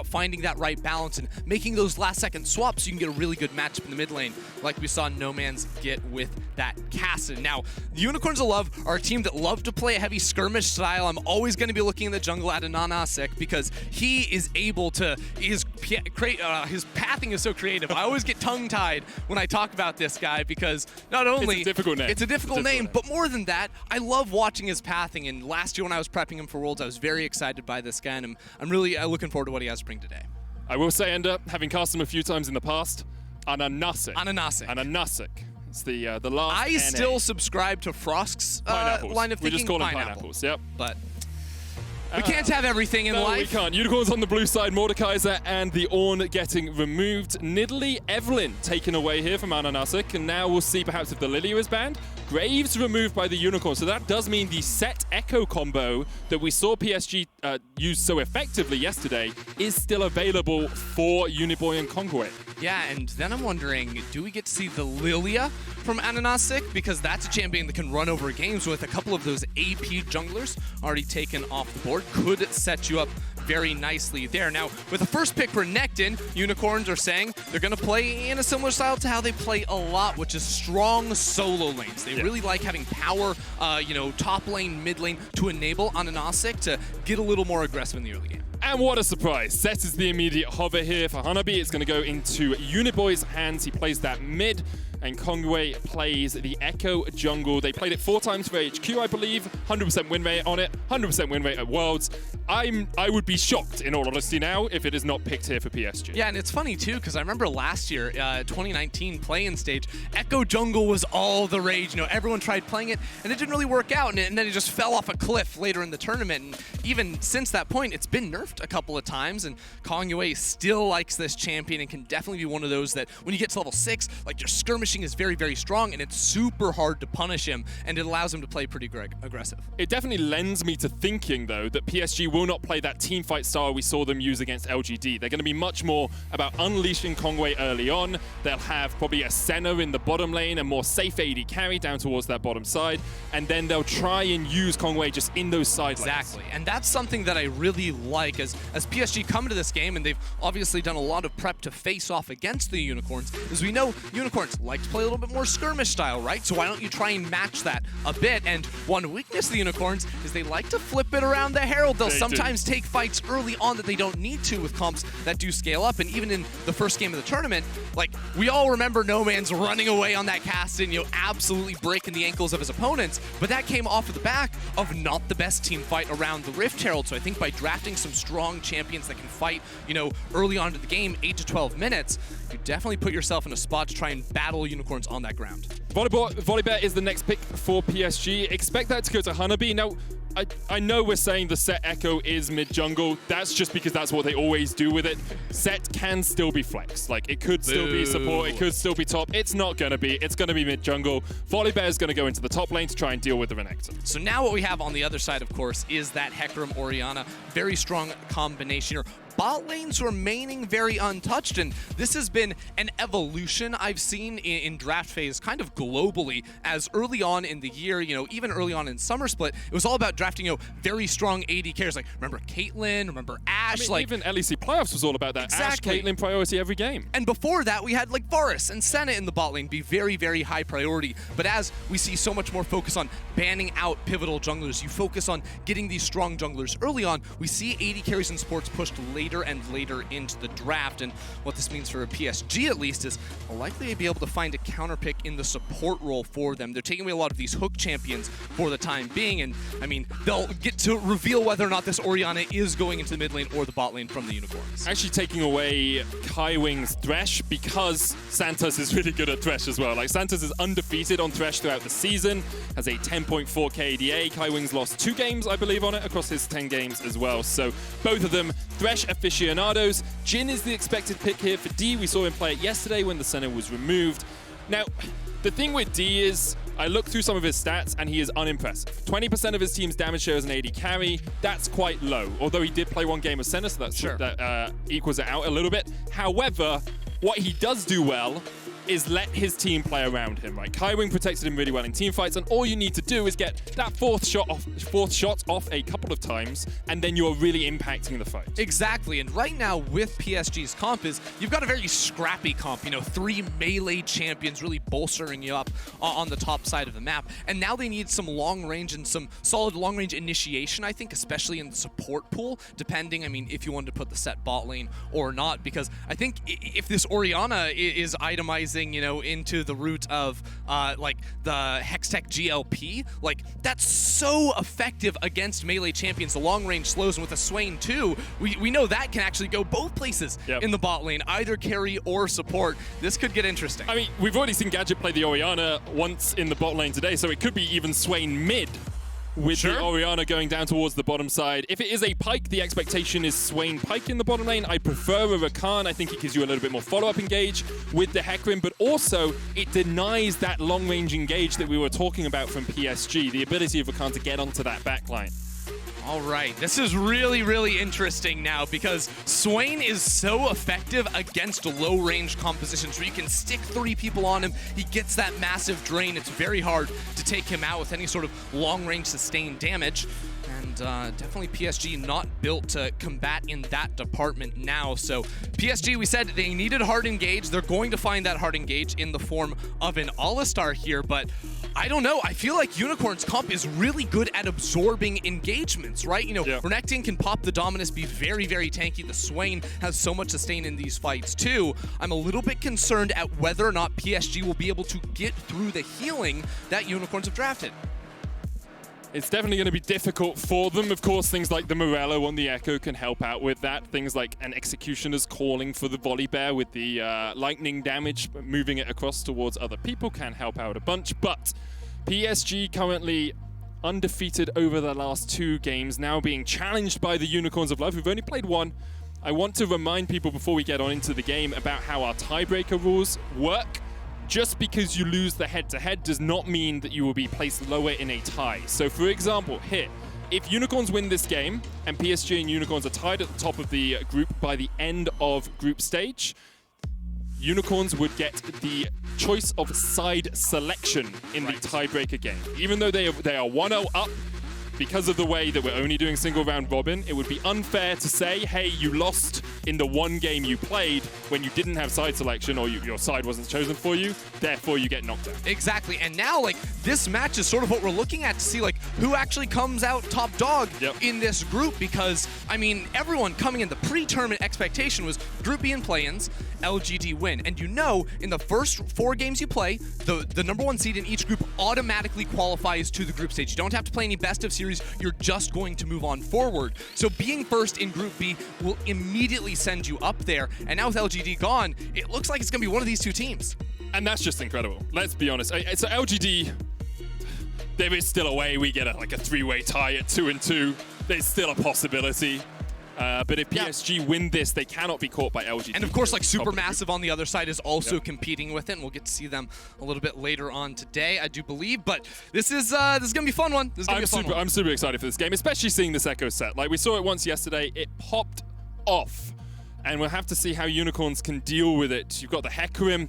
finding that right balance and making those last-second swaps so you can get a really good matchup in the mid lane, like we saw Nomanz get with that Cassin. Now, the Unicorns of Love are a team that love to play a heavy skirmish style. I'm always going to be looking in the jungle at AHaHaCiK because he is able to, his pathing is so creative. I always get tongue-tied when I talk about this guy because not only it's a difficult name, but more than that, I love watching his pathing. And last year when I was prepping him for Worlds, I was very excited by this guy, and I'm really looking forward to what he has to bring today. I will say, Ender, having cast him a few times in the past, AHaHaCiK. It's the last I still subscribe to Frost's line of thinking. We just call them pineapples, yep. But we can't have everything in life. No, we can't. Unicorns on the blue side, Mordekaiser and the Ornn getting removed. Nidalee Evelynn taken away here from AHaHaCiK, and now we'll see perhaps if the Lilia is banned. Graves removed by the Unicorn, so that does mean the Sett Ekko combo that we saw PSG use so effectively yesterday is still available for Uniboy and Kongyue. Yeah, and then I'm wondering, do we get to see the Lilia from AHaHaCiK? Because that's a champion that can run over games with a couple of those AP junglers already taken off the board. Could set you up very nicely there. Now, with the first pick for Renekton, Unicorns are saying they're going to play in a similar style to how they play a lot, which is strong solo lanes. They really like having power, top lane, mid lane to enable AHaHaCiK to get a little more aggressive in the early game. And what a surprise. Sett is the immediate hover here for Hanabi. It's going to go into Uniboy's hands. He plays that mid, and Kongyue plays the Ekko jungle. They played it 4 times for HQ, I believe. 100% win rate on it, 100% win rate at Worlds. I would be shocked, in all honesty now, if it is not picked here for PSG. Yeah, and it's funny, too, because I remember last year, 2019 play-in stage, Ekko jungle was all the rage. Everyone tried playing it, and it didn't really work out, and then it just fell off a cliff later in the tournament. And even since that point, it's been nerfed a couple of times, and Kongyue still likes this champion and can definitely be one of those that when you get to level 6, like your skirmishing is very, very strong, and it's super hard to punish him, and it allows him to play pretty aggressive. It definitely lends me to thinking, though, that PSG will not play that teamfight style we saw them use against LGD. They're going to be much more about unleashing Kongyue early on. They'll have probably a Senna in the bottom lane, a more safe AD carry down towards that bottom side, and then they'll try and use Kongyue just in those side lanes. Exactly, and that's something that I really like as PSG come to this game, and they've obviously done a lot of prep to face off against the Unicorns, as we know Unicorns like to play a little bit more skirmish style, right? So why don't you try and match that a bit? And one weakness of the Unicorns is they like to flip it around the Herald. They'll sometimes take fights early on that they don't need to with comps that do scale up, and even in the first game of the tournament, like, we all remember Nomanz running away on that Cassin, absolutely breaking the ankles of his opponents, but that came off of the back of not the best team fight around the Rift Herald. So I think by drafting some strong champions that can fight, early on to the game, 8 to 12 minutes, you definitely put yourself in a spot to try and battle Unicorns on that ground. Volibear is the next pick for PSG. Expect that to go to Hanabi. Now, I know we're saying the Sett Ekko is mid-jungle. That's just because that's what they always do with it. Sett can still be flex. Like, it could still be support, it could still be top. It's not going to be. It's going to be mid-jungle. Volibear is going to go into the top lane to try and deal with the Renekton. So now what we have on the other side, of course, is that Hecarim Orianna. Very strong combination here. Bot lanes remaining very untouched, and this has been an evolution I've seen in draft phase kind of globally, as early on in the year, even early on in Summer Split, it was all about drafting, very strong AD carries. Like, remember Caitlyn, remember Ashe. Even LEC Playoffs was all about that. Exactly. Ashe, Caitlyn priority every game. And before that, we had like Varus and Senna in the bot lane be very, very high priority. But as we see so much more focus on banning out pivotal junglers, you focus on getting these strong junglers early on, we see AD carries and supports pushed later and later into the draft. And what this means for PSG, at least, is likely to be able to find a counter pick in the support role for them. They're taking away a lot of these hook champions for the time being, and I mean, they'll get to reveal whether or not this Orianna is going into the mid lane or the bot lane from the Unicorns. Actually taking away Kaiwing's Thresh, because Santos is really good at Thresh as well. Like, Santos is undefeated on Thresh throughout the season, has a 10.4 KDA. Kaiwing's lost 2 games, I believe, on it across his 10 games as well. So both of them Thresh aficionados. Jhin is the expected pick here for D. We saw him play it yesterday when the Senna was removed. Now, the thing with D is, I looked through some of his stats and he is unimpressive. 20% of his team's damage share as an AD carry, that's quite low. Although he did play 1 game of Senna, so that equals it out a little bit. However, what he does do well is let his team play around him, right? Kaiwing protected him really well in team fights, and all you need to do is get that fourth shot off a couple of times, and then you're really impacting the fight. Exactly, and right now with PSG's comp is you've got a very scrappy comp, you know, 3 melee champions really bolstering you up on the top side of the map, and now they need some long range and some solid long range initiation, I think, especially in the support pool, depending, I mean, if you wanted to put the Sett bot lane or not, because I think if this Orianna is itemizing, you know, into the route of like the Hextech GLP, like that's so effective against melee champions, the long range slows, and with a Swain too, we know that can actually go both places in the bot lane, either carry or support. This could get interesting. I mean, we've already seen Gadget play the Orianna once in the bot lane today, so it could be even Swain mid with the Orianna going down towards the bottom side. If it is a Pyke, the expectation is Swain Pyke in the bottom lane. I prefer a Rakan. I think it gives you a little bit more follow-up engage with the Hecarim, but also it denies that long-range engage that we were talking about from PSG, the ability of Rakan to get onto that backline. All right, this is really, really interesting now because Swain is so effective against low-range compositions where you can stick 3 people on him. He gets that massive drain. It's very hard to take him out with any sort of long-range sustained damage. And definitely PSG not built to combat in that department now. So PSG, we said they needed hard engage. They're going to find that hard engage in the form of an Alistar here, but I don't know. I feel like Unicorn's comp is really good at absorbing engagements, right? You know, Renekton can pop the Dominus, be very, very tanky. The Swain has so much sustain in these fights too. I'm a little bit concerned at whether or not PSG will be able to get through the healing that Unicorns have drafted. It's definitely going to be difficult for them. Of course, things like the Morello on the Ekko can help out with that. Things like an Executioner's calling for the Volibear with the lightning damage, moving it across towards other people can help out a bunch. But PSG currently undefeated over the last 2 games, now being challenged by the Unicorns of Love, who've only played 1. I want to remind people before we get on into the game about how our tiebreaker rules work. Just because you lose the head-to-head does not mean that you will be placed lower in a tie. So for example, here, if Unicorns win this game and PSG and Unicorns are tied at the top of the group by the end of group stage, Unicorns would get the choice of side selection in the tiebreaker game. Even though they are 1-0 up, because of the way that we're only doing single round robin, it would be unfair to say, hey, you lost in the 1 game you played when you didn't have side selection or your side wasn't chosen for you, therefore you get knocked out. Exactly, and now like this match is sort of what we're looking at to see like who actually comes out top dog in this group, because I mean everyone coming in, the pre-tournament expectation was Group B and play-ins, LGD win, and you know in the first 4 games you play, the #1 seed in each group automatically qualifies to the group stage. You don't have to play any best of series, you're just going to move on forward. So being first in Group B will immediately send you up there, and now with LGD gone, it looks like it's going to be one of these 2 teams. And that's just incredible. Let's be honest. So LGD, there is still a way we get like a 3-way tie at 2-2. There's still a possibility. But if PSG win this, they cannot be caught by LGD. And of course, like Supermassive on the other side is also competing with it, and we'll get to see them a little bit later on today, I do believe. But this is gonna be a fun one. I'm super excited for this game, especially seeing this Ekko set. Like we saw it once yesterday, it popped off, and we'll have to see how Unicorns can deal with it. You've got the Hecarim,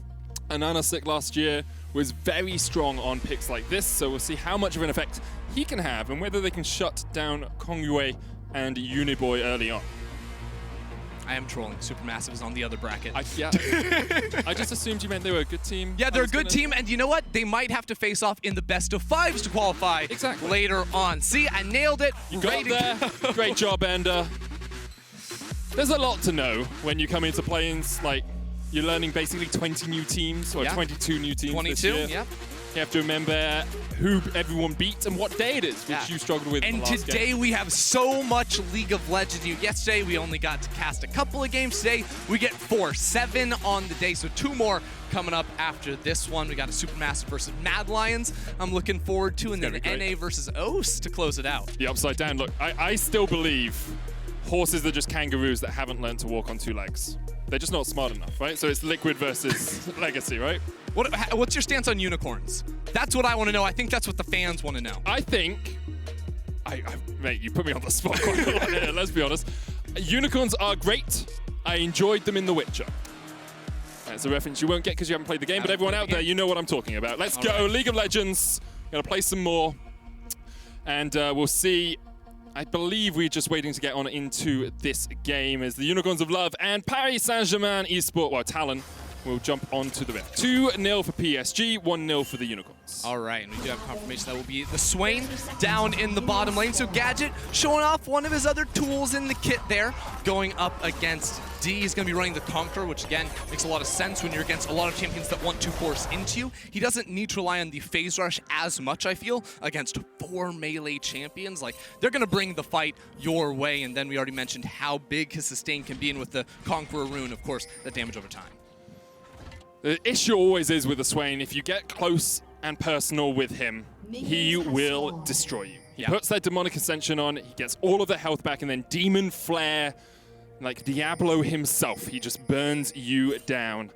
and AHaHaCiK last year was very strong on picks like this, so we'll see how much of an effect he can have, and whether they can shut down Kongyue and Uniboy early on. I am trolling. Supermassive is on the other bracket. I just assumed you meant they were a good team. Yeah, they're a good team, and you know what? They might have to face off in the best of 5s to qualify later on. See, I nailed it. You got there. Great job, Ender. There's a lot to know when you come into play-ins. Like, you're learning basically 20 new teams, or 22 new teams 22, this year. yeah. You have to remember who everyone beat and what day it is, which you struggled with in the last today game. we have so much League of Legends. Yesterday we only got to cast a couple of games. Today we get 7 on the day, so 2 more coming up after this one. We got a Supermassive versus Mad Lions I'm looking forward to, and then NA versus OS to close it out. The upside down. Look, I still believe horses are just kangaroos that haven't learned to walk on 2 legs. They're just not smart enough, right? So it's Liquid versus Legacy, right? What's your stance on Unicorns? That's what I want to know. I think that's what the fans want to know. I think, mate, you put me on the spot quite a lot here, let's be honest. Unicorns are great. I enjoyed them in The Witcher. That's a reference you won't get because you haven't played the game, but everyone out there, you know what I'm talking about. Let's go, League of Legends. Gonna play some more. And we'll see. I believe we're just waiting to get on into this game as the Unicorns of Love and Paris Saint-Germain eSport, well, Talon, will jump onto the red. 2-0 for PSG, 1-0 for the Unicorns. All right, and we do have confirmation that will be the Swain down in the bottom lane. So Gadget showing off one of his other tools in the kit there, going up against D. He's going to be running the Conqueror, which again makes a lot of sense when you're against a lot of champions that want to force into you. He doesn't need to rely on the phase rush as much, I feel, against 4 melee champions. Like, they're going to bring the fight your way, and then we already mentioned how big his sustain can be, and with the Conqueror rune, of course, the damage over time. The issue always is with the Swain, if you get close and personal with him, he will destroy you. He puts that Demonic Ascension on, he gets all of the health back, and then Demon Flare, like Diablo himself, he just burns you down.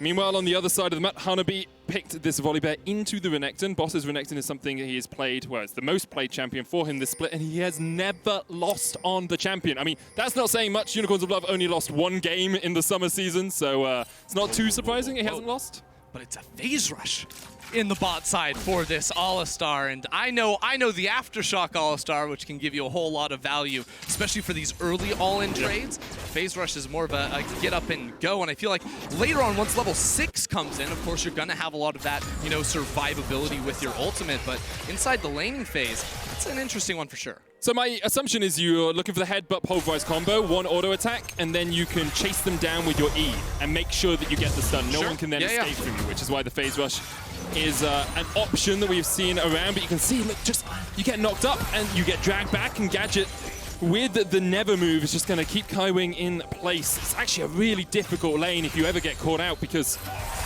Meanwhile, on the other side of the map, Hanabi picked this Volibear into the Renekton. Boss's Renekton is something he has played, well, it's the most played champion for him this split, and he has never lost on the champion. I mean, that's not saying much. Unicorns of Love only lost 1 game in the summer season, so it's not too surprising he hasn't lost. But it's a phase rush in the bot side for this Alistar, and I know the Aftershock Alistar, which can give you a whole lot of value, especially for these early all-in trades. Phase rush is more of a get up and go, and I feel like later on, once level 6 comes in, of course you're gonna have a lot of that, you know, survivability with your ultimate, but inside the laning phase, that's an interesting one for sure. So my assumption is you're looking for the headbutt pulverize combo, 1 auto attack, and then you can chase them down with your E and make sure that you get the stun. No one can then escape from you, which is why the phase rush is an option that we've seen around. But you can see, look, just you get knocked up and you get dragged back, and Gadget with the never move is just going to keep Kaiwing in place. It's actually a really difficult lane if you ever get caught out, because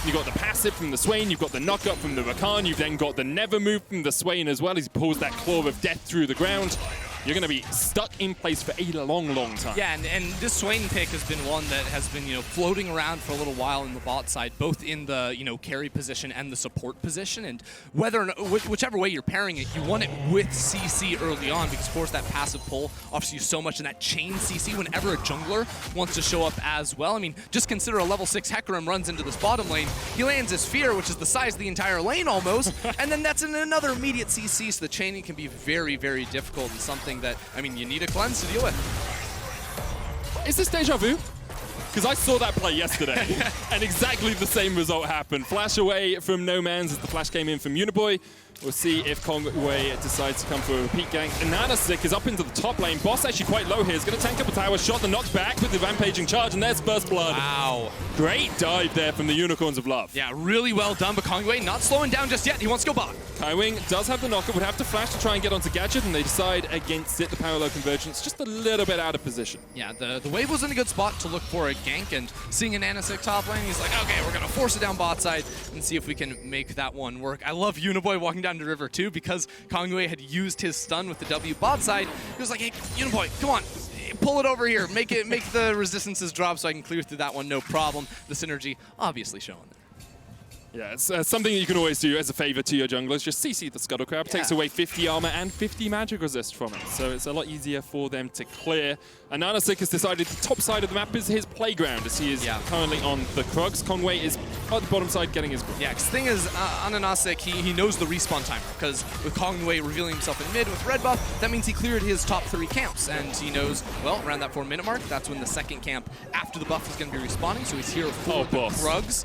you've got the passive from the Swain, you've got the knock-up from the Rakan, you've then got the never move from the Swain as well as he pulls that claw of death through the ground. You're going to be stuck in place for a long, long time. Yeah, and this Swain pick has been one that has been, you know, floating around for a little while in the bot side, both in the, you know, carry position and the support position. And whether or not, whichever way you're pairing it, you want it with CC early on, because of course that passive pull offers you so much, and that chain CC whenever a jungler wants to show up as well. I mean, just consider a level 6 Hecarim runs into this bottom lane, he lands his Fear, which is the size of the entire lane almost, and then that's in another immediate CC, so the chaining can be very, very difficult, and something that, I mean, you need a cleanse to deal with. Is this deja vu? Because I saw that play yesterday, and exactly the same result happened. Flash away from Nomanz as the flash came in from Uniboy. We'll see if Kongyue decides to come for a repeat gank. And AHaHaCiK is up into the top lane. Boss actually quite low here. He's going to tank up a tower, shot the knocks back with the rampaging charge, and there's first blood. Wow. Great dive there from the Unicorns of Love. Yeah, really well done, but Kongyue not slowing down just yet. He wants to go bot. Kaiwing does have the knocker, would have to flash to try and get onto Gadget, and they decide against it. The parallel convergence just a little bit out of position. Yeah, the wave was in a good spot to look for a gank, and seeing an AHaHaCiK top lane, he's like, okay, we're going to force it down bot side and see if we can make that one work. I love Uniboy walking down the river too, because Kongyue had used his stun with the W bot side. He was like, hey, Uniboy, come on, pull it over here, make the resistances drop so I can clear through that one, no problem. The synergy obviously showing there. Yeah, it's something that you can always do as a favor to your junglers. Just CC the Scuttle Crab, takes away 50 armor and 50 magic resist from it. So it's a lot easier for them to clear. And AHaHaCiK has decided the top side of the map is his playground, as he is currently on the Krugs. Kongyue is at the bottom side getting his grip. Yeah, because the thing is, on AHaHaCiK, he knows the respawn timer, because with Kongyue revealing himself in mid with red buff, that means he cleared his top 3 camps, and he knows, well, around that 4-minute mark, that's when the second camp after the buff is going to be respawning, so he's here for the Krugs.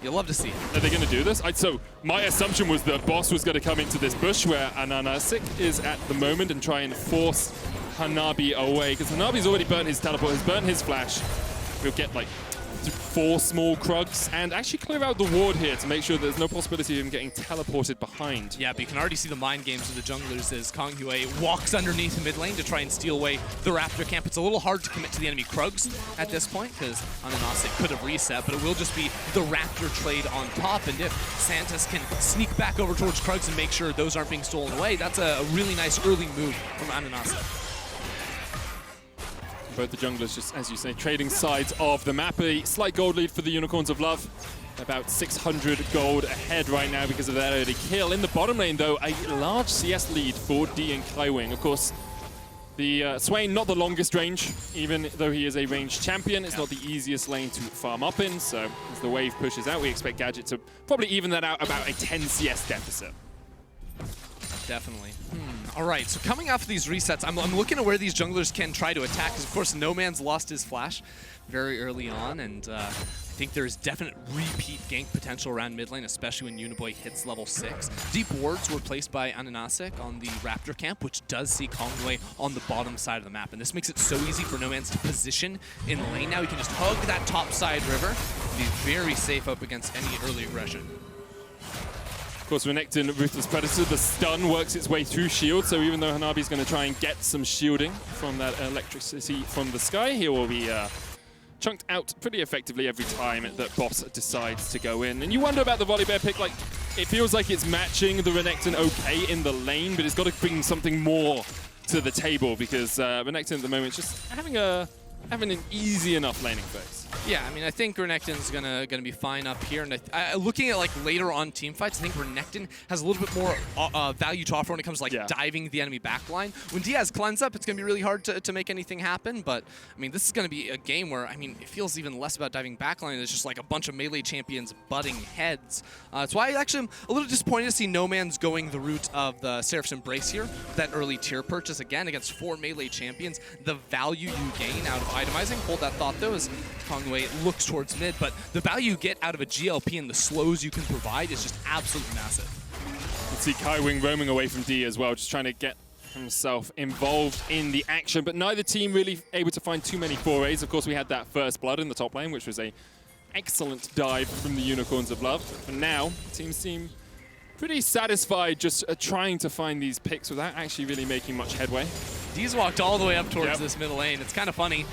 You'll love to see it. Are they going to do this? So my assumption was that Boss was going to come into this bush where AHaHaCiK is at the moment and try and force Hanabi away, because Hanabi's already burnt his teleport, has burnt his flash. We'll get like 4 small Krugs and actually clear out the ward here to make sure there's no possibility of him getting teleported behind. Yeah, but you can already see the mind games of the junglers as Kongyue walks underneath mid lane to try and steal away the Raptor camp. It's a little hard to commit to the enemy Krugs at this point, because AHaHaCiK could have reset, but it will just be the Raptor trade on top, and if Santos can sneak back over towards Krugs and make sure those aren't being stolen away, that's a really nice early move from AHaHaCiK. Both the junglers, just as you say, trading sides of the map. A slight gold lead for the Unicorns of Love. About 600 gold ahead right now because of that early kill. In the bottom lane, though, a large CS lead for D and Kaiwing. Of course, The Swain, not the longest range, even though he is a ranged champion. It's not the easiest lane to farm up in, so as the wave pushes out, we expect Gadget to probably even that out about a 10 CS deficit. Definitely. All right, so coming off of these resets, I'm looking at where these junglers can try to attack, because of course Nomanz lost his flash very early on, and I think there's definite repeat gank potential around mid lane, especially when Uniboy hits level 6. Deep wards were placed by AHaHaCiK on the Raptor camp, which does see Kongyue on the bottom side of the map, and this makes it so easy for Nomanz to position in lane now. He can just hug that top side river and be very safe up against any early aggression. Of course, Renekton, Ruthless Predator, the stun works its way through shield, so even though Hanabi's going to try and get some shielding from that electricity from the sky, he will be chunked out pretty effectively every time that boss decides to go in. And you wonder about the Volibear pick, like, it feels like it's matching the Renekton okay in the lane, but it's got to bring something more to the table, because Renekton at the moment is just having an easy enough laning phase. Yeah, I mean, I think Renekton's gonna be fine up here, and looking at like later on team fights, I think Renekton has a little bit more value to offer when it comes to like diving the enemy backline. When Diaz cleans up, it's gonna be really hard to make anything happen. But I mean, this is gonna be a game where, I mean, it feels even less about diving backline. It's just like a bunch of melee champions butting heads. That's why I actually am a little disappointed to see Nomanz going the route of the Seraph's Embrace here. That early tier purchase again against 4 melee champions. The value you gain out of itemizing. Hold that thought though, as Kongyue looks towards mid, but the value you get out of a GLP and the slows you can provide is just absolutely massive. You can see Kaiwing roaming away from D as well, just trying to get himself involved in the action, but neither team really able to find too many forays. Of course, we had that first blood in the top lane, which was a excellent dive from the Unicorns of Love. But now, teams seem pretty satisfied just trying to find these picks without actually really making much headway. D's walked all the way up towards this middle lane. It's kind of funny.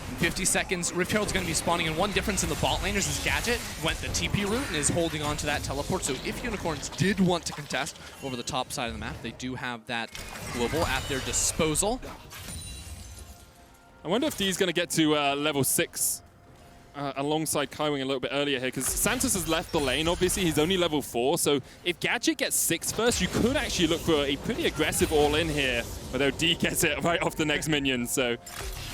In 50 seconds, Rift Herald's going to be spawning, and one difference in the bot laners is Gadget went the TP route and is holding on to that teleport. So if Unicorns did want to contest over the top side of the map, they do have that global at their disposal. I wonder if D's going to get to level 6 alongside Kaiwing a little bit earlier here, because Santos has left the lane. Obviously, he's only level 4, so if Gadget gets 6 first, you could actually look for a pretty aggressive all-in here, although D gets it right off the next minion, so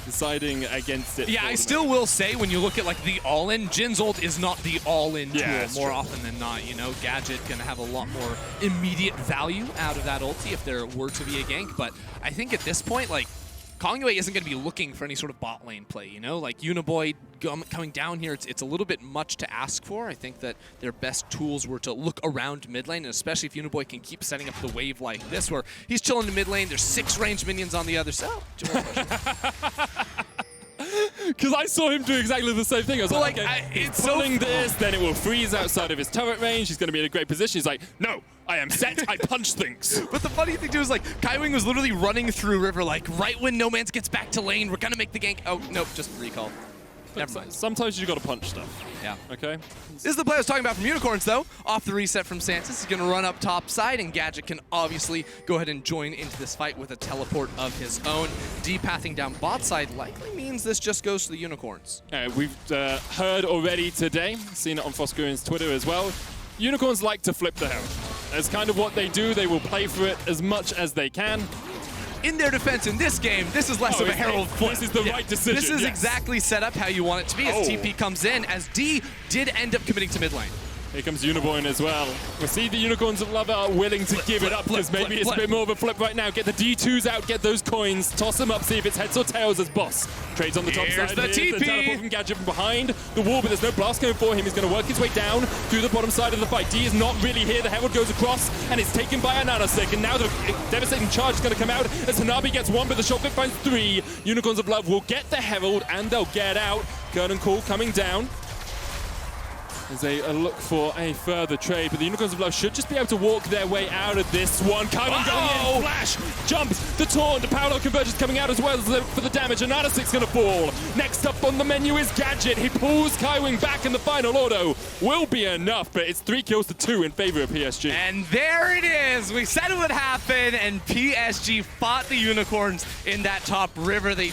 deciding against it. Yeah, I still will say, when you look at like the all-in, Jhin's ult is not the all-in tool more often than not. You know, Gadget gonna have a lot more immediate value out of that ulti if there were to be a gank, but I think at this point, like, Kongyue isn't going to be looking for any sort of bot lane play, you know? Like, Uniboy coming down here, it's a little bit much to ask for. I think that their best tools were to look around mid lane, and especially if Uniboy can keep setting up the wave like this, where he's chilling in mid lane, there's 6 ranged minions on the other side. Because I saw him do exactly the same thing. I was like, okay, it's pulling this, then it will freeze outside of his turret range. He's going to be in a great position. He's like, no, I am Sett. I punch things. But the funny thing too is, like, Kaiwing was literally running through river, like, right when Nomanz gets back to lane, we're going to make the gank. Oh, nope, just recall. Never mind. Sometimes you got to punch stuff. Yeah. Okay. This is the play I was talking about from Unicorns, though. Off the reset from Santos, he's going to run up top side, and Gadget can obviously go ahead and join into this fight with a teleport of his own. D-pathing down bot side likely means this just goes to the Unicorns. We've heard already today, seen it on Foscurin's Twitter as well, Unicorns like to flip the Herald. That's kind of what they do. They will play for it as much as they can. In their defense, in this game, this is less of a Herald flip. This is the right decision. This is exactly set up how you want it to be as TP comes in, as D did end up committing to mid lane. Here comes Uniboy in as well. We see the Unicorns of Love are willing to give it up, because maybe it's a bit more of a flip right now. Get the D2s out, get those coins, toss them up, see if it's heads or tails as boss. Trades on the top side. The TP. The teleport from Gadget from behind the wall, but there's no blast going for him. He's going to work his way down through the bottom side of the fight. D is not really here. The Herald goes across, and it's taken by AHaHaCiK. And now the devastating charge is going to come out as Hanabi gets 1, but the shotgun finds 3. Unicorns of Love will get the Herald, and they'll get out. Curtain Call coming down. There's a look for a further trade, but the Unicorns of Love should just be able to walk their way out of this one. Kaiwing going in, flash, jumps, the taunt, the power convergence coming out as well for the damage. AHaHaCiK's going to fall. Next up on the menu is Gadget. He pulls Kaiwing back, and the final auto will be enough, but it's 3 kills to 2 in favor of PSG. And there it is. We said it would happen, and PSG fought the Unicorns in that top river. They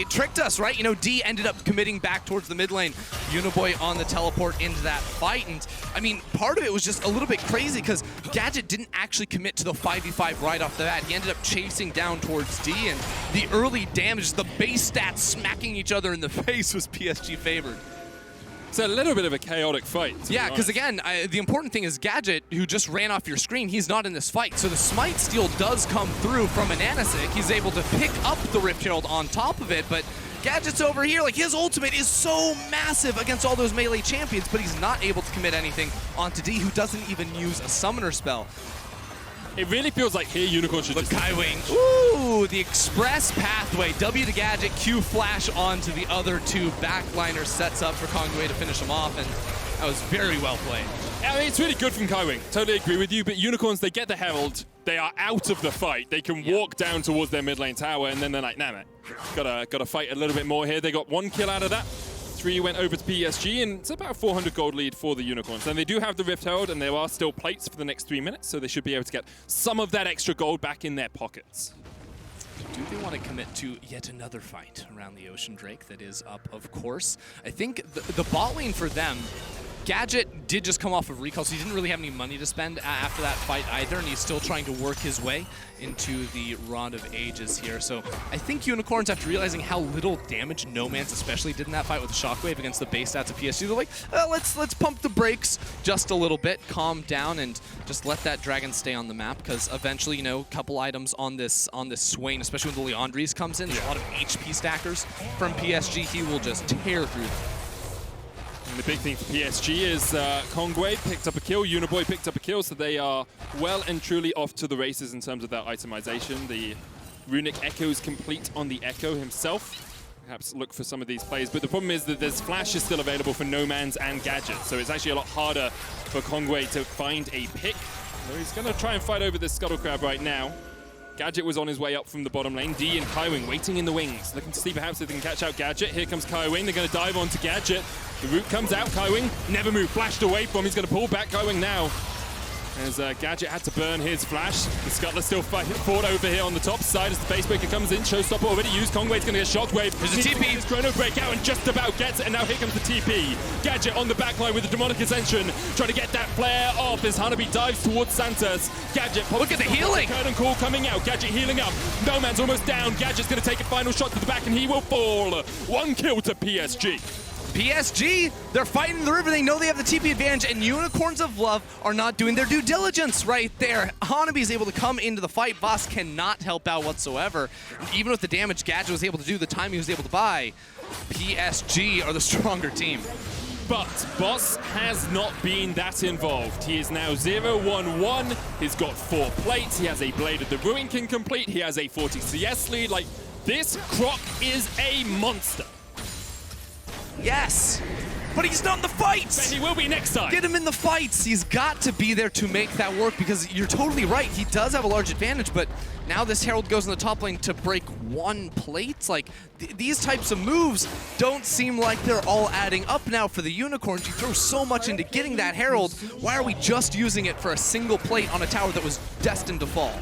tricked us, right? You know, D ended up committing back towards the mid lane. Uniboy on the teleport into into that fight. And I mean, part of it was just a little bit crazy because Gadget didn't actually commit to the 5v5 right off the bat. He ended up chasing down towards D, and the early damage, the base stats smacking each other in the face was PSG favored. It's a little bit of a chaotic fight. Yeah, because again, the important thing is Gadget, who just ran off your screen, he's not in this fight. So the Smite Steal does come through from an AHaHaCiK. He's able to pick up the Rift Herald on top of it, but Gadget's over here. Like, his ultimate is so massive against all those melee champions, but he's not able to commit anything onto D, who doesn't even use a summoner spell. It really feels like here Unicorn should just... Kaiwing. Ooh, the express pathway. W to Gadget, Q flash onto the other two. Backliner sets up for Kongyue to finish him off, and that was very well played. I mean, it's really good from Kaiwing. Totally agree with you, but Unicorns, they get the Herald. They are out of the fight. They can walk down towards their mid lane tower, and then they're like, nah, man, gotta fight a little bit more here. They got 1 kill out of that. 3 went over to PSG, and it's about a 400 gold lead for the Unicorns. And they do have the Rift Herald, and there are still plates for the next 3 minutes, so they should be able to get some of that extra gold back in their pockets. Do they want to commit to yet another fight around the Ocean Drake that is up, of course? I think the bot lane for them, Gadget did just come off of recall, so he didn't really have any money to spend after that fight either, and he's still trying to work his way into the Rod of Ages here. So I think Unicorns, after realizing how little damage Nomanz especially did in that fight with the Shockwave against the base stats of PSG, they're like, let's pump the brakes just a little bit, calm down, and just let that dragon stay on the map, because eventually, you know, a couple items on this Swain, especially when the Leandries comes in, there's a lot of HP stackers from PSG, he will just tear through them. And the big thing for PSG is Kongyue picked up a kill, Uniboy picked up a kill, so they are well and truly off to the races in terms of their itemization. The Runic Ekko is complete on the Ekko himself. Perhaps look for some of these plays, but the problem is that there's Flash is still available for Nomanz and Gadget, so it's actually a lot harder for Kongyue to find a pick. So he's going to try and fight over this Scuttle Crab right now. Gadget was on his way up from the bottom lane. D and Kaiwing waiting in the wings, looking to see perhaps if they can catch out Gadget. Here comes Kaiwing, they're going to dive onto Gadget. The root comes out, Kaiwing never moved, flashed away from, he's going to pull back Kaiwing now. As Gadget had to burn his flash. The Scuttler still fought over here on the top side as the base breaker comes in. Showstopper already used. Kongwe's going to get Shockwave. There's a TP. His Chrono Breakout and just about gets it. And now here comes the TP. Gadget on the backline with the Demonic Ascension. Trying to get that flare off as Hanabi dives towards Santos. Gadget pops. Look at the healing. Curtain Call coming out. Gadget healing up. Nomanz almost down. Gadget's going to take a final shot to the back and he will fall. 1 kill to PSG. PSG, they're fighting the river. They know they have the TP advantage, and Unicorns of Love are not doing their due diligence right there. Hanabi is able to come into the fight. Voss cannot help out whatsoever. And even with the damage Gadget was able to do, the time he was able to buy, PSG are the stronger team. But Boss has not been that involved. He is now 0-1-1. He's got 4 plates. He has a Blade of the Ruin King complete. He has a 40 CS lead. Like, this Croc is a monster. Yes, but he's not in the fights. But he will be next time. Get him in the fights. He's got to be there to make that work, because you're totally right. He does have a large advantage, but now this Herald goes in the top lane to break 1 plate. Like, these types of moves don't seem like they're all adding up now for the Unicorns. You throw so much into getting that Herald. Why are we just using it for a single plate on a tower that was destined to fall?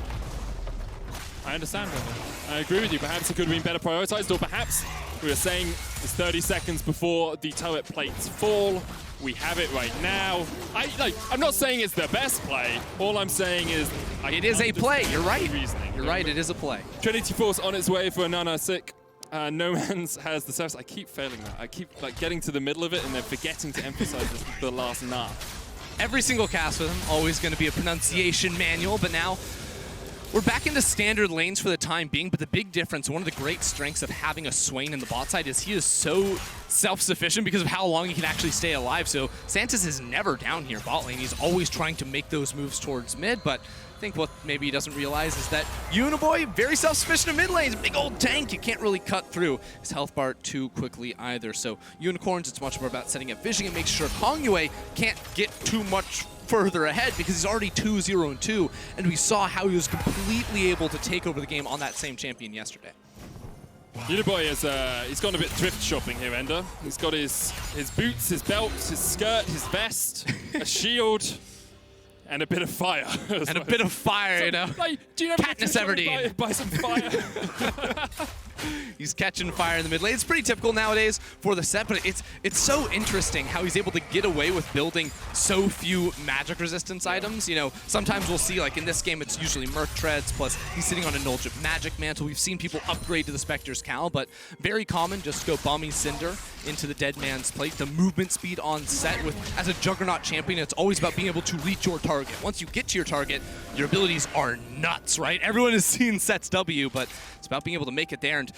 I understand, brother. I agree with you. Perhaps it could have been better prioritized, or perhaps we were saying it's 30 seconds before the turret plates fall. We have it right now. I'm not saying it's the best play. All I'm saying is it is a play. You're right. Reasoning. You're right. It is a play. Trinity Force on its way for a AHaHaCiK. Nomanz has the service. I keep failing that. I keep getting to the middle of it and then forgetting to emphasize the last nah. Every single cast with him, always going to be a pronunciation manual, but now we're back into standard lanes for the time being, but the big difference, one of the great strengths of having a Swain in the bot side is he is so self-sufficient because of how long he can actually stay alive. So Santos is never down here bot lane. He's always trying to make those moves towards mid, but I think what maybe he doesn't realize is that Uniboy, very self-sufficient in mid lane. He's a big old tank. You can't really cut through his health bar too quickly either. So Unicorns, it's much more about setting up vision and making sure Kongyue can't get too much further ahead, because he's already 2-0-2, and we saw how he was completely able to take over the game on that same champion yesterday. Uniboy is he's gone a bit thrift shopping here, Ender. He's got his boots, his belt, his skirt, his vest, a shield, and a bit of fire. And a bit of fire, you know. Like, do you ever Katniss Everdeen. buy some fire? He's catching fire in the mid lane. It's pretty typical nowadays for the Sett, but it's so interesting how he's able to get away with building so few magic resistance items. You know, sometimes we'll see, like in this game, it's usually Merc Treads, plus he's sitting on Indulgent Magic Mantle. We've seen people upgrade to the Spectre's Cal, but very common, just go Balmy Cinder into the Dead Man's Plate. The movement speed on Sett, as a Juggernaut champion, it's always about being able to reach your target. Once you get to your target, your abilities are nuts, right? Everyone has seen Sett's W, but it's about being able to make it there, and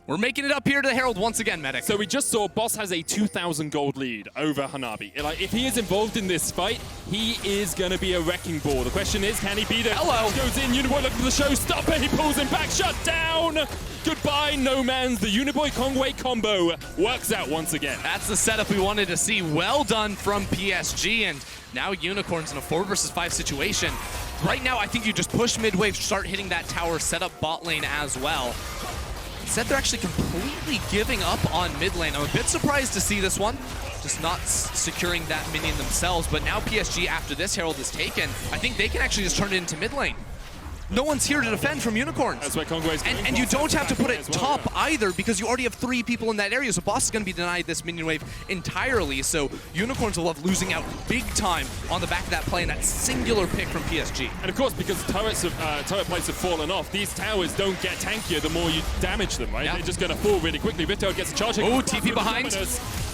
we're making it up here to the Herald once again, Medic. So we just saw Boss has a 2,000 gold lead over Hanabi. Like, if he is involved in this fight, he is going to be a wrecking ball. The question is, can he beat it? Hello. Goes in, Uniboy looking for the showstopper. He pulls him back, shut down. Goodbye, Nomanz. The Uniboy Kongyue combo works out once again. That's the setup we wanted to see. Well done from PSG, and now Unicorns in a 4 versus 5 situation. Right now, I think you just push mid-wave, start hitting that tower, set up bot lane as well. Sett, they're actually completely giving up on mid lane. I'm a bit surprised to see this one, just not securing that minion themselves, but now PSG, after this Herald is taken, I think they can actually just turn it into mid lane. No one's here to defend from Unicorns. That's where Kongyue's going. And you don't have to put it top well, either, because you already have 3 people in that area, so Boss is going to be denied this minion wave entirely, so Unicorns will love losing out big time on the back of that play and that singular pick from PSG. And of course, because turret plates have fallen off, these towers don't get tankier the more you damage them, right? Yep. They're just going to fall really quickly. Vito gets a charge. Oh, TP behind.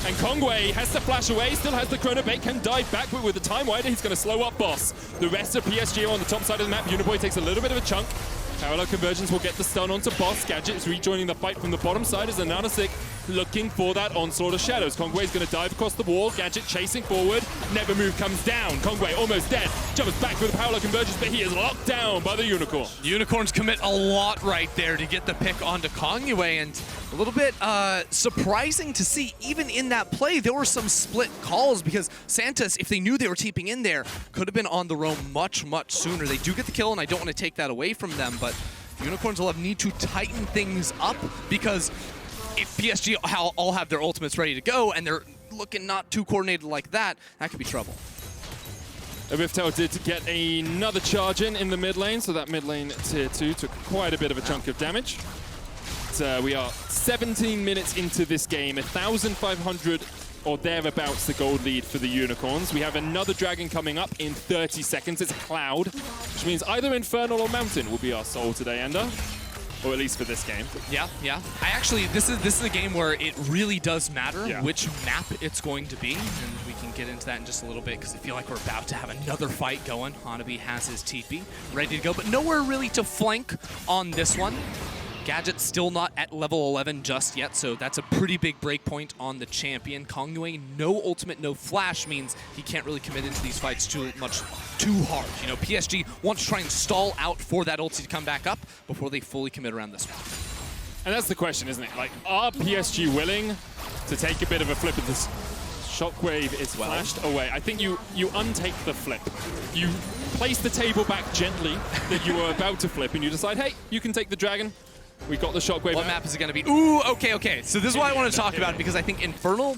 And Kongyue has to flash away, still has the chrono bait, can dive back, but with the time wider, he's going to slow up Boss. The rest of PSG are on the top side of the map. Uniboy takes a little bit of a chunk. Parallel conversions will get the stun onto Boss. Gadget is rejoining the fight from the bottom side as AHaHaCiK looking for that onslaught of shadows. Kongyue is going to dive across the wall. Gadget chasing forward. Never Move comes down. Kongyue almost dead. Jumps back with the parallel conversions, but he is locked down by the Unicorn. Unicorns commit a lot right there to get the pick onto Kongyue, and a little bit surprising to see, even in that play, there were some split calls because Santos, if they knew they were TPing in there, could have been on the roam much, much sooner. They do get the kill, and I don't want to take that away from them, but Unicorns will need to tighten things up, because if PSG all have their ultimates ready to go and they're looking not too coordinated like that, that could be trouble. Rift Tower did get another charge in the mid lane, so that mid lane tier 2 took quite a bit of a chunk of damage. So we are 17 minutes into this game, 1,500 or thereabouts the gold lead for the Unicorns. We have another dragon coming up in 30 seconds. It's a cloud, which means either Infernal or Mountain will be our soul today, Ender. Or at least for this game. Yeah. I actually, this is a game where it really does matter which map it's going to be, and we can get into that in just a little bit because I feel like we're about to have another fight going. Hanabi has his TP ready to go, but nowhere really to flank on this one. Gadget still not at level 11 just yet, so that's a pretty big break point on the champion. Kongyue, no ultimate, no flash means he can't really commit into these fights too hard. You know, PSG wants to try and stall out for that ulti to come back up before they fully commit around this one. And that's the question, isn't it? Like, are PSG willing to take a bit of a flip of this? Shockwave is flashed away. I think you untake the flip. You place the table back gently that you were about to flip, and you decide, hey, you can take the dragon. We got the Shockwave. What map is it going to be? Ooh, okay. So this is why I want to talk about it, because I think Infernal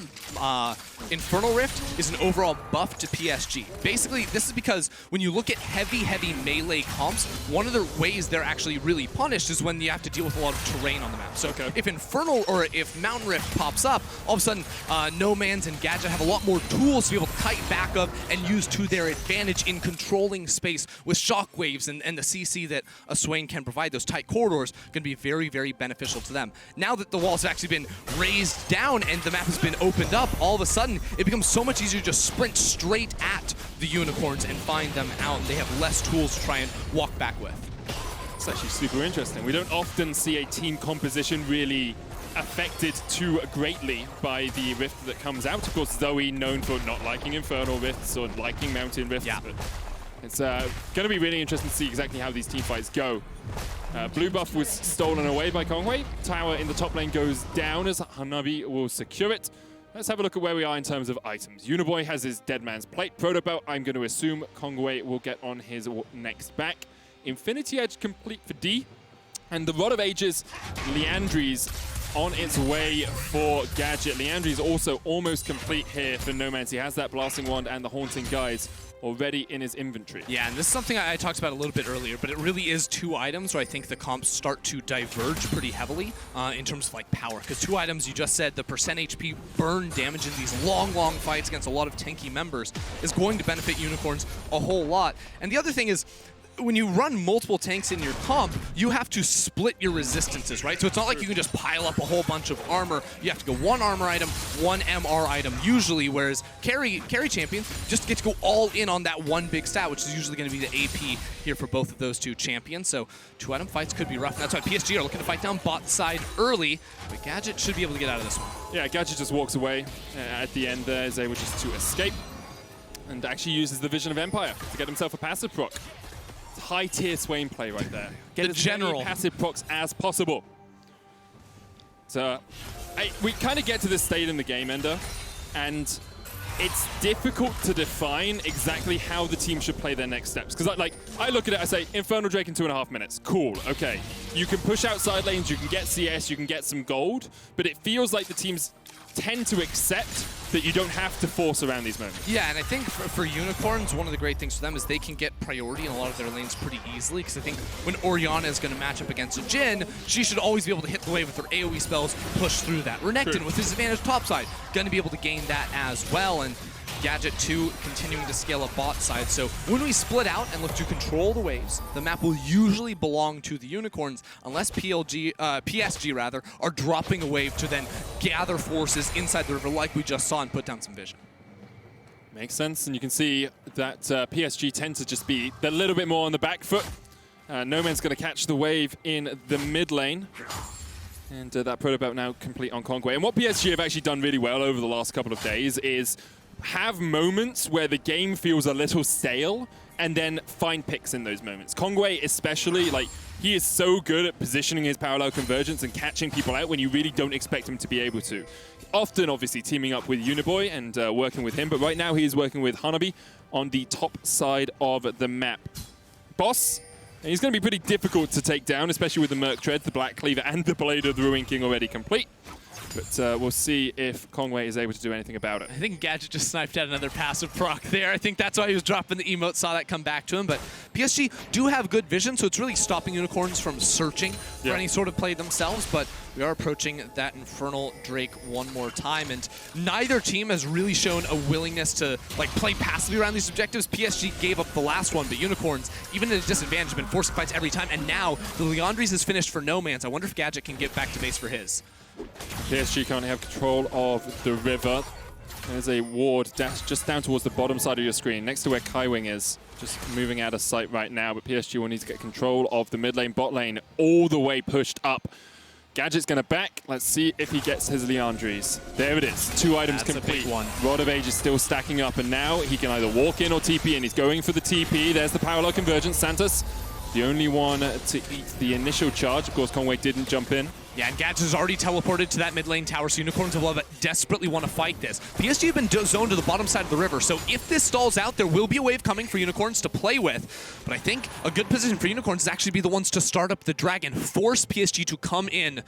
Rift is an overall buff to PSG. Basically, this is because when you look at heavy melee comps, one of the ways they're actually really punished is when you have to deal with a lot of terrain on the map. So if Infernal or if Mountain Rift pops up, all of a sudden, Nomanz and Gadget have a lot more tools to be able to kite back up and use to their advantage in controlling space with Shockwaves and the CC that a Swain can provide. Those tight corridors going to be very beneficial to them. Now that the walls have actually been raised down and the map has been opened up, all of a sudden it becomes so much easier to just sprint straight at the Unicorns and find them out. They have less tools to try and walk back with. It's actually super interesting. We don't often see a team composition really affected too greatly by the rift that comes out. Of course, Zoe known for not liking Infernal Rifts or liking Mountain Rifts. Yeah. But it's going to be really interesting to see exactly how these team fights go. Blue buff was stolen away by Kongyue. Tower in the top lane goes down as Hanabi will secure it. Let's have a look at where we are in terms of items. Uniboy has his Dead Man's Plate. Proto Belt, I'm going to assume Kongyue will get on his next back. Infinity Edge complete for D. And the Rod of Ages, Liandry's on its way for Gadget. Liandry's also almost complete here for Nomanz. He has that Blasting Wand and the Haunting Guise already in his inventory. Yeah, and this is something I talked about a little bit earlier, but it really is two items where I think the comps start to diverge pretty heavily in terms of like power. Because two items, you just said, the percent HP burn damage in these long fights against a lot of tanky members is going to benefit Unicorns a whole lot. And the other thing is, when you run multiple tanks in your comp, you have to split your resistances, right? So it's not like you can just pile up a whole bunch of armor. You have to go one armor item, one MR item usually, whereas carry champions just get to go all in on that one big stat, which is usually going to be the AP here for both of those two champions. So two item fights could be rough. And that's why PSG are looking to fight down bot side early, but Gadget should be able to get out of this one. Yeah, Gadget just walks away at the end there, is able just to escape and actually uses the Vision of Empire to get himself a passive proc. High-tier Swain play right there. Get as many passive procs as possible. So, we kind of get to this state in the game, Ender, and it's difficult to define exactly how the team should play their next steps. Because I look at it, I say, Infernal Drake in 2.5 minutes. Cool, okay. You can push out side lanes, you can get CS, you can get some gold, but it feels like the teams tend to accept that you don't have to force around these moments. Yeah, and I think for Unicorns, one of the great things for them is they can get priority in a lot of their lanes pretty easily, because I think when Orianna is going to match up against a Jhin, she should always be able to hit the wave with her AoE spells, push through that. Renekton, with his advantage topside, going to be able to gain that as well, and Gadget 2 continuing to scale up bot side. So when we split out and look to control the waves, the map will usually belong to the Unicorns unless PSG rather are dropping a wave to then gather forces inside the river like we just saw and put down some vision. Makes sense, and you can see that PSG tend to just be a little bit more on the back foot. Noman's going to catch the wave in the mid lane. And that prototype now complete on Kongyue. And what PSG have actually done really well over the last couple of days is have moments where the game feels a little stale and then find picks in those moments. Kongyue especially, he is so good at positioning his parallel convergence and catching people out when you really don't expect him to be able to. Often, obviously, teaming up with Uniboy and working with him, but right now he is working with Hanabi on the top side of the map. Boss, he's going to be pretty difficult to take down, especially with the Merc Tread, the Black Cleaver, and the Blade of the Ruin King already complete. But we'll see if Kongyue is able to do anything about it. I think Gadget just sniped out another passive proc there. I think that's why he was dropping the emote, saw that come back to him. But PSG do have good vision, so it's really stopping Unicorns from searching for any sort of play themselves. But we are approaching that Infernal Drake one more time, and neither team has really shown a willingness to play passively around these objectives. PSG gave up the last one, but Unicorns, even at a disadvantage, have been forcing fights every time. And now the Liandry's is finished for Nomanz. I wonder if Gadget can get back to base for his. PSG currently have control of the river. There's a ward just down towards the bottom side of your screen, next to where Kaiwing is. Just moving out of sight right now, but PSG will need to get control of the mid lane, bot lane, all the way pushed up. Gadget's going to back. Let's see if he gets his Liandry's. There it is. 2 items complete. That's a big one. Rod of Age is still stacking up, and now he can either walk in or TP, and he's going for the TP. There's the parallel convergence. Santos, the only one to eat the initial charge. Of course, Kongyue didn't jump in. Yeah, and Gadget has already teleported to that mid lane tower, so Unicorns will desperately want to fight this. PSG have been zoned to the bottom side of the river, so if this stalls out, there will be a wave coming for Unicorns to play with. But I think a good position for Unicorns is actually be the ones to start up the Dragon, force PSG to come in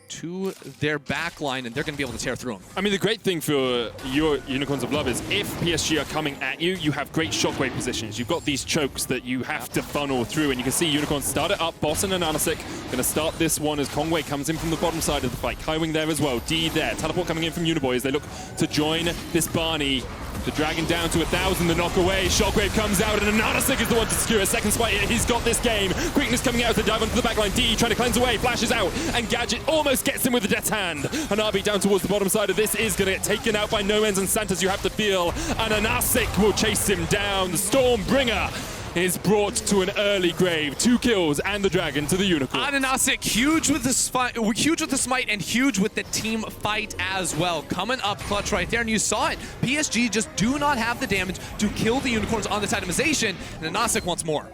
to their back line, and they're going to be able to tear through them. I mean, the great thing for your Unicorns of Love is if PSG are coming at you, you have great shockwave positions. You've got these chokes that you have to funnel through, and you can see Unicorns start it up. Boss and AHaHaCiK going to start this one as Kongyue comes in from the bottom side of the fight. Kaiwing there as well. D there. Teleport coming in from Uniboy as they look to join this Barney. The Dragon down to 1,000, the knock away. Shockwave comes out, and AHaHaCiK is the one to secure a second spike. He's got this game. Quickness coming out to dive onto the backline. D trying to cleanse away, flashes out, and Gadget almost gets him with the death hand. Hanabi down towards the bottom side of this is going to get taken out by Nomanz and Santos, you have to feel. And AHaHaCiK will chase him down. The Stormbringer is brought to an early grave. 2 kills and the Dragon to the Unicorn. AHaHaCiK huge with the smite and huge with the team fight as well. Coming up clutch right there, and you saw it. PSG just do not have the damage to kill the Unicorns on this itemization, and AHaHaCiK wants more.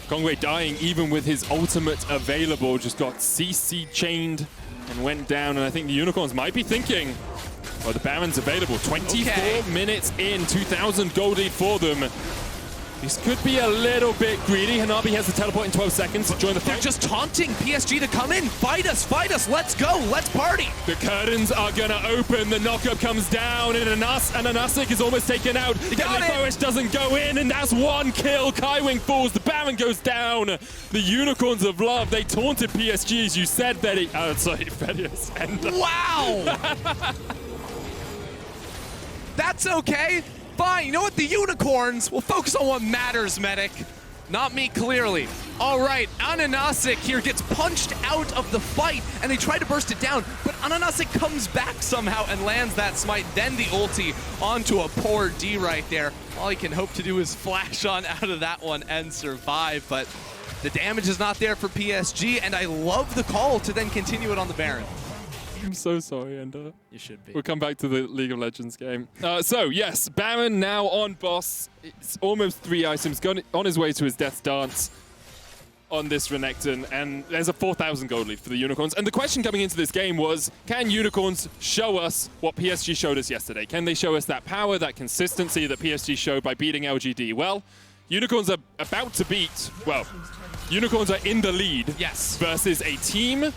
Kongyue dying even with his ultimate available, just got CC chained and went down, and I think the Unicorns might be thinking, well, the Baron's available. 24 minutes in, 2,000 gold lead for them. This could be a little bit greedy. Hanabi has the teleport in 12 seconds to join the fight. They're just taunting PSG to come in. Fight us, let's go, let's party. The curtains are gonna open, the knockup comes down, and AHaHaCiK is almost taken out. Boish doesn't go in, and that's one kill. Kaiwing falls, the Baron goes down. The Unicorns of Love, they taunted PSG, as you said, Betty. Fedius. Wow! That's okay. Fine, you know what? The Unicorns will focus on what matters, Medic. Not me, clearly. All right, AHaHaCiK here gets punched out of the fight, and they try to burst it down, but AHaHaCiK comes back somehow and lands that smite, then the ulti onto a poor D right there. All he can hope to do is flash on out of that one and survive, but the damage is not there for PSG, and I love the call to then continue it on the Baron. I'm so sorry, Ender. You should be. We'll come back to the League of Legends game. So, yes, Baron now on boss. It's almost 3 items, gone on his way to his death dance on this Renekton, and there's a 4,000 gold lead for the Unicorns. And the question coming into this game was, can Unicorns show us what PSG showed us yesterday? Can they show us that power, that consistency that PSG showed by beating LGD? Well, Unicorns are about to beat, well, Unicorns are in the lead versus a team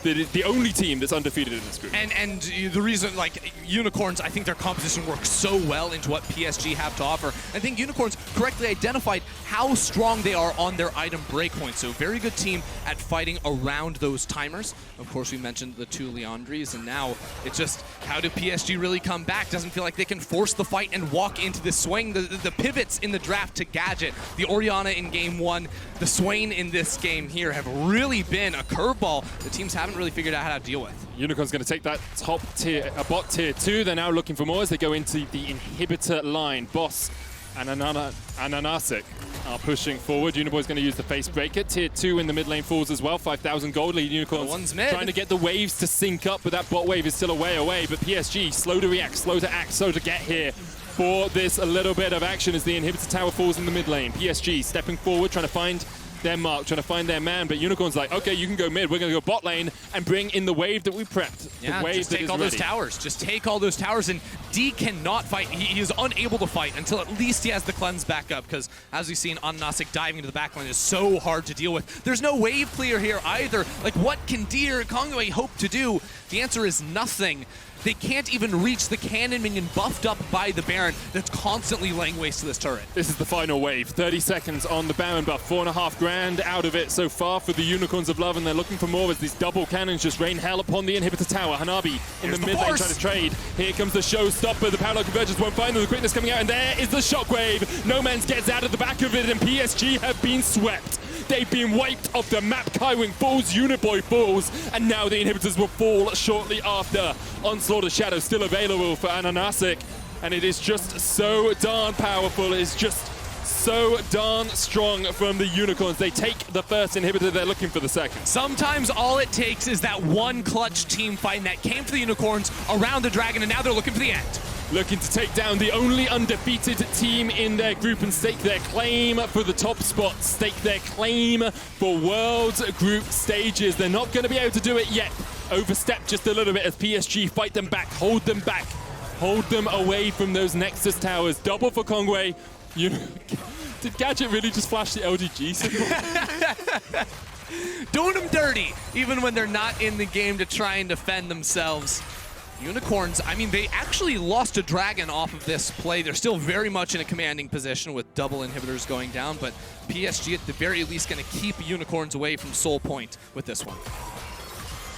that is the only team that's undefeated in this group. And the reason, like, Unicorns, I think their composition works so well into what PSG have to offer. I think Unicorns correctly identified how strong they are on their item breakpoints. So very good team at fighting around those timers. Of course, we mentioned the 2 Leandries, and now it's just, how do PSG really come back? Doesn't feel like they can force the fight and walk into the swing. The pivots in the draft to Gadget, the Orianna in game 1, the Swain in this game here have really been a curveball the teams haven't really figured out how to deal with. Unicorn's going to take that top tier, bot tier 2. They're now looking for more as they go into the inhibitor line. Boss and AHaHaCiK are pushing forward. Uniboy's going to use the face breaker. Tier 2 in the mid lane falls as well. 5,000 gold lead. Unicorns trying to get the waves to sync up, but that bot wave is still a way away. But PSG, slow to react, slow to act, slow to get here for this a little bit of action as the inhibitor tower falls in the mid lane. PSG stepping forward, trying to find their mark, trying to find their man, but Unicorn's like, okay, you can go mid, we're going to go bot lane and bring in the wave that we prepped. Yeah, the wave just take all those towers. Just take all those towers, and D cannot fight. He is unable to fight until at least he has the cleanse back up, because as we've seen, AHaHaCiK diving into the backline is so hard to deal with. There's no wave clear here either. Like, what can D or Kongyue hope to do? The answer is nothing. They can't even reach the cannon minion buffed up by the Baron that's constantly laying waste to this turret. This is the final wave. 30 seconds on the Baron buff. 4.5 grand out of it so far for the Unicorns of Love, and they're looking for more as these double cannons just rain hell upon the inhibitor tower. Hanabi in the mid lane trying to trade. Here comes the showstopper. The Parallel Convergence won't find them. The quickness coming out, and there is the shockwave. Nomanz gets out of the back of it, and PSG have been swept. They've been wiped off the map. Kaiwing falls, Uniboy falls, and now the inhibitors will fall shortly after. Onslaught of Shadow still available for AHaHaCiK, and it is just so darn powerful. It is just so darn strong from the Unicorns. They take the first inhibitor, they're looking for the second. Sometimes all it takes is that one clutch team fight, and that came for the Unicorns around the Dragon, and now they're looking for the end. Looking to take down the only undefeated team in their group and stake their claim for the top spot, stake their claim for World Group stages. They're not going to be able to do it yet. Overstep just a little bit as PSG fight them back, hold them away from those Nexus towers. Double for Kongyue. Did Gadget really just flash the LGG symbol? Doing them dirty, even when they're not in the game to try and defend themselves. Unicorns, I mean, they actually lost a dragon off of this play. They're still very much in a commanding position with double inhibitors going down, but PSG at the very least going to keep Unicorns away from Soul Point with this one.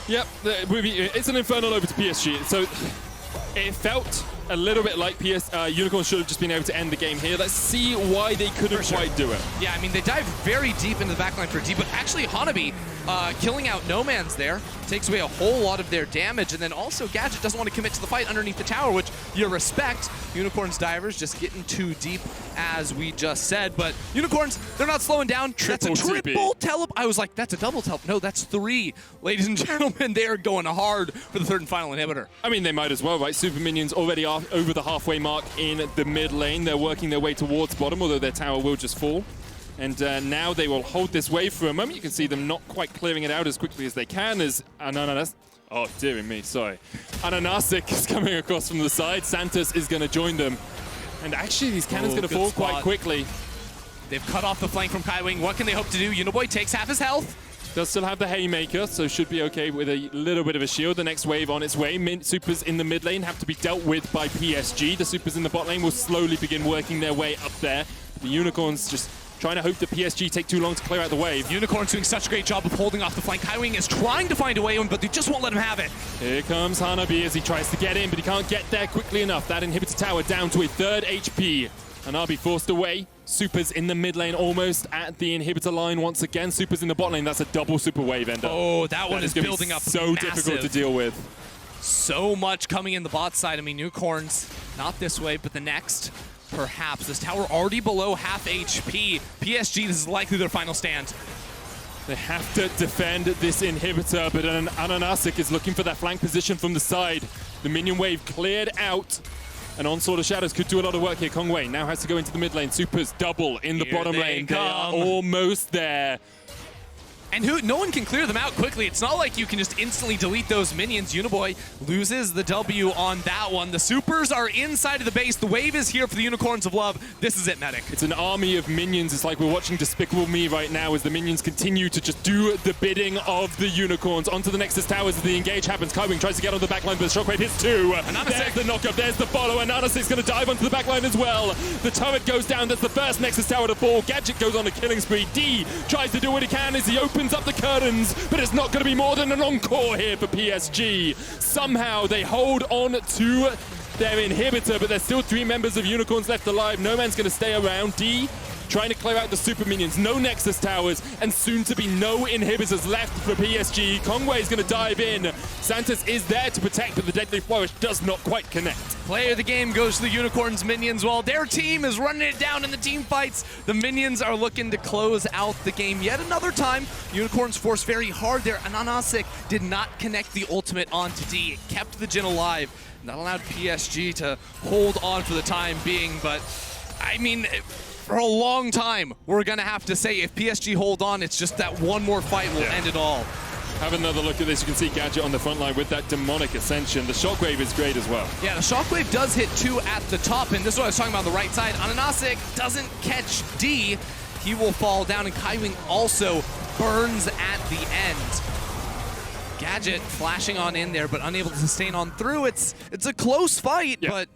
Yep, it's an Infernal over to PSG. So it felt a little bit like Unicorns should have just been able to end the game here. Let's see why they couldn't quite do it. Yeah, I mean, they dive very deep into the backline for D, but actually Hanabi killing out Nomanz there takes away a whole lot of their damage, and then also Gadget doesn't want to commit to the fight underneath the tower, which you respect. Unicorns divers just getting too deep, as we just said, but Unicorns, they're not slowing down. That's a triple teleport. I was like, that's a double teleport. No, that's 3. Ladies and gentlemen, they are going hard for the 3rd and final inhibitor. I mean, they might as well, right? Super minions already are over the halfway mark in the mid lane. They're working their way towards bottom, although their tower will just fall. And now they will hold this wave for a moment. You can see them not quite clearing it out as quickly as they can as AHaHaCiK. Oh, dearie me, sorry. AHaHaCiK is coming across from the side. Santos is going to join them. And actually, these cannons going to fall quite quickly. They've cut off the flank from Kaiwing. What can they hope to do? Uniboy takes half his health. Does still have the Haymaker, so should be okay with a little bit of a shield. The next wave on its way. Supers in the mid lane have to be dealt with by PSG. The supers in the bot lane will slowly begin working their way up there. The Unicorns just trying to hope that PSG take too long to clear out the wave. Unicorns doing such a great job of holding off the flank. Kaiwing is trying to find a way in, but they just won't let him have it. Here comes Hanabi as he tries to get in, but he can't get there quickly enough. That inhibitor tower down to a 3rd HP. Hanabi forced away. Supers in the mid lane, almost at the inhibitor line once again. Supers in the bot lane. That's a double super wave ender. Oh, that one is building up so massive. difficult to deal with. So much coming in the bot side. I mean, Unicorns, not this way, but the next, perhaps. This tower already below half HP. PSG, this is likely their final stand. They have to defend this inhibitor, but AHaHaCiK is looking for that flank position from the side. The minion wave cleared out. And Onslaught of Shadows could do a lot of work here. Kongyue now has to go into the mid lane. Supers double in the bottom lane. They are almost there. And no one can clear them out quickly. It's not like you can just instantly delete those minions. Uniboy loses the W on that one. The supers are inside of the base. The wave is here for the Unicorns of Love. This is it, Medic. It's an army of minions. It's like we're watching Despicable Me right now as the minions continue to just do the bidding of the Unicorns. Onto the Nexus towers as the engage happens. Kaiwing tries to get on the backline, but the shockwave hits 2. There's the knockup. There's the follow. And AHaHaCiK's going to dive onto the backline as well. The turret goes down. That's the first Nexus tower to fall. Gadget goes on a killing spree. D tries to do what he can as he opens up the curtains, but it's not going to be more than an encore here for PSG. Somehow they hold on to their inhibitor, but there's still 3 members of Unicorns left alive. Nomanz going to stay around. D trying to clear out the super minions. No Nexus towers, and soon to be no inhibitors left for PSG. Kongyue is going to dive in. Santos is there to protect, but the Deadly Flourish does not quite connect. Player of the game goes to the Unicorns minions while their team is running it down in the team fights. The minions are looking to close out the game yet another time. Unicorns forced very hard there. AHaHaCiK did not connect the ultimate onto D. It kept the Jhin alive. And that allowed PSG to hold on for the time being, but I mean, for a long time, we're going to have to say if PSG hold on, it's just that one more fight will end it all. Have another look at this. You can see Gadget on the front line with that demonic ascension. The shockwave is great as well. Yeah, the shockwave does hit 2 at the top, and this is what I was talking about on the right side. AHaHaCiK doesn't catch D. He will fall down, and Kaiwing also burns at the end. Gadget flashing on in there, but unable to sustain on through. It's a close fight, but...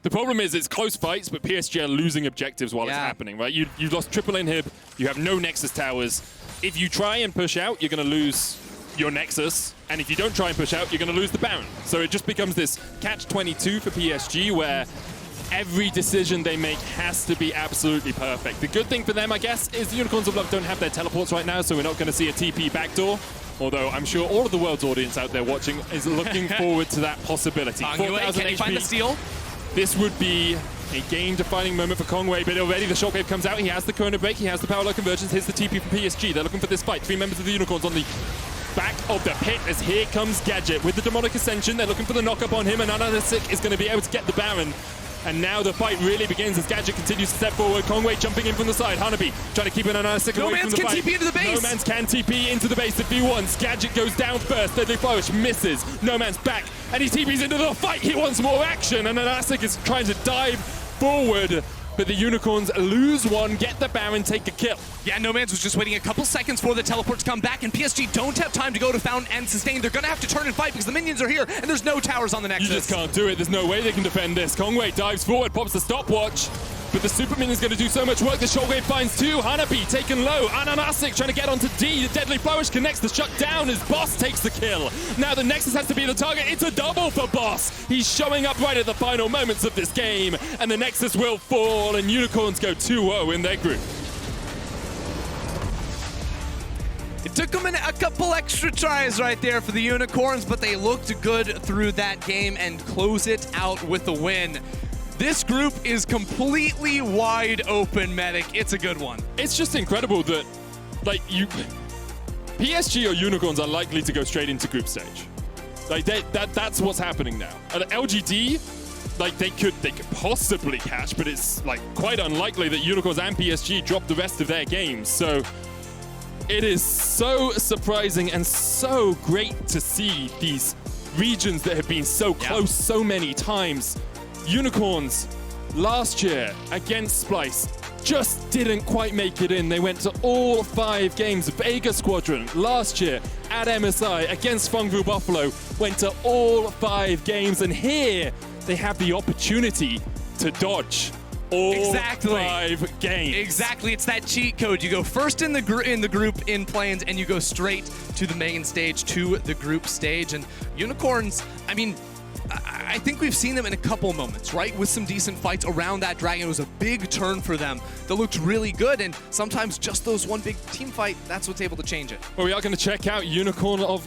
The problem is it's close fights, but PSG are losing objectives while it's happening, right? You lost triple inhib, you have no Nexus towers. If you try and push out, you're going to lose your Nexus, and if you don't try and push out, you're going to lose the Baron. So it just becomes this catch-22 for PSG where every decision they make has to be absolutely perfect. The good thing for them, I guess, is the Unicorns of Love don't have their teleports right now, so we're not going to see a TP backdoor. Although I'm sure all of the world's audience out there watching is looking forward to that possibility. Kongyue, can he find the steal? This would be a game-defining moment for Kongyue, but already the shockwave comes out. He has the Chrono Break, he has the Power Low Convergence, here's the TP from PSG. They're looking for this fight. 3 members of the Unicorns on the back of the pit as here comes Gadget with the Demonic Ascension. They're looking for the knock-up on him, and AHaHaCiK is going to be able to get the Baron. And now the fight really begins as Gadget continues to step forward. Kongyue jumping in from the side. Hanabi trying to keep an AHaHaCiK away from the fight. Nomanz can TP into the base. Nomanz can TP into the base if he wants. Gadget goes down first. Deadly Flourish misses. Nomanz back, and he TPs into the fight. He wants more action, and AHaHaCiK is trying to dive forward. But the Unicorns lose one, get the Baron, take a kill. Yeah, Nomanz was just waiting a couple seconds for the teleport to come back, and PSG don't have time to go to Fountain and sustain. They're going to have to turn and fight because the minions are here, and there's no towers on the Nexus. You just can't do it. There's no way they can defend this. Kongyue dives forward, pops the stopwatch, but the super minion's going to do so much work. The shockwave finds 2. Hanabi taken low. AHaHaCiK trying to get onto D. The Deadly Flourish connects the shutdown as Boss takes the kill. Now the Nexus has to be the target. It's a double for Boss. He's showing up right at the final moments of this game, and the Nexus will fall, and Unicorns go 2-0 in their group. It took them a couple extra tries right there for the Unicorns, but they looked good through that game and close it out with a win. This group is completely wide open, Medic. It's a good one. It's just incredible that, like, PSG or Unicorns are likely to go straight into group stage. Like, that's what's happening now. At LGD, like, they could possibly catch, but it's, like, quite unlikely that Unicorns and PSG drop the rest of their games. So it is so surprising and so great to see these regions that have been so close so many times. Unicorns last year against Splice just didn't quite make it in. They went to all 5 games. Vega Squadron last year at MSI against Fengvu Buffalo went to all 5 games, and here they have the opportunity to dodge all 5 games. Exactly, it's that cheat code. You go first in the group in play-ins, and you go straight to the main stage, to the group stage. And Unicorns, I mean, I think we've seen them in a couple moments, right? With some decent fights around that dragon. It was a big turn for them that looked really good, and sometimes just those one big team fight, that's what's able to change it. Well, we are going to check out Unicorns of